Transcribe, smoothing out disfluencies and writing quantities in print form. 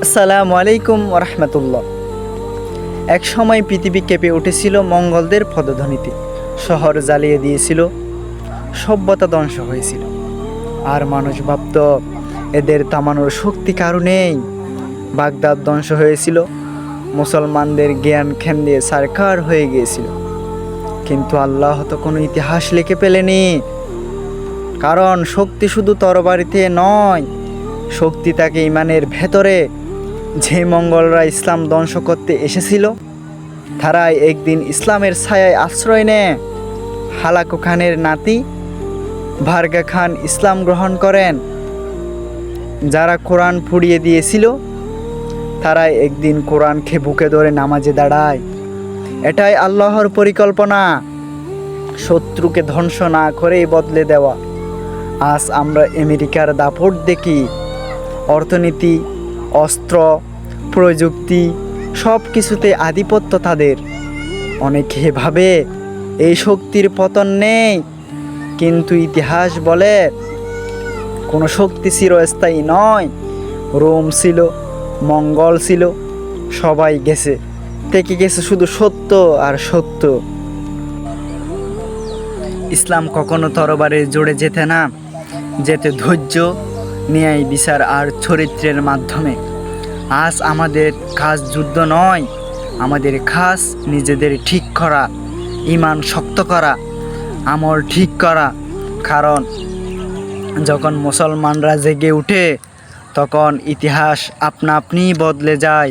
আসসালামু আলাইকুম রহমতুল্লাহ। এক সময় পৃথিবী কেঁপে উঠেছিল মঙ্গলদের পদধ্বনিতে। শহর জ্বালিয়ে দিয়েছিল, সভ্যতা ধ্বংস হয়েছিল। আর মানুষ ভাবত এদের থামানোর শক্তি কারণেই। বাগদাদ ধ্বংস হয়েছিল, মুসলমানদের জ্ঞান কেন্দ্রে সরকার হয়ে গিয়েছিল। কিন্তু আল্লাহ তো কোনো ইতিহাস লিখে পেলেনি, কারণ শক্তি শুধু তরবারিতে নয়, শক্তি থাকে ইমানের ভেতরে। যে মঙ্গলরা ইসলাম ধ্বংস করতে এসেছিল, তারাই একদিন ইসলামের ছায়ায় আশ্রয় নেয়। হালাকু খানের নাতি ভার্গা খান ইসলাম গ্রহণ করেন। যারা কোরআন পুড়িয়ে দিয়েছিল, তারাই একদিন কোরআনকে বুকে ধরে নামাজে দাঁড়ায়। এটাই আল্লাহর পরিকল্পনা, শত্রুকে ধ্বংস না করেই বদলে দেওয়া। আজ আমরা আমেরিকার দাপট দেখি, অর্থনীতি, অস্ত্র, প্রযুক্তি, সব কিছুতে আধিপত্য তাদের। অনেকে ভাবে এই শক্তির পতন নেই, কিন্তু ইতিহাস বলে কোনো শক্তি চিরস্থায়ী নয়। রোম ছিল, মঙ্গল ছিল, সবাই গেছে, থেকে গেছে শুধু সত্য আর সত্য। ইসলাম কখনো তরবারে জোরে যেতে না, যেতে ধৈর্য, ন্যায়, বিচার আর চরিত্রের মাধ্যমে। আজ আমাদের কাজ যুদ্ধ নয়, আমাদের কাজ নিজেদের ঠিক করা, ঈমান শক্ত করা, আমল ঠিক করা। কারণ যখন মুসলমানরা জেগে ওঠে, তখন ইতিহাস আপনা আপনিই বদলে যায়।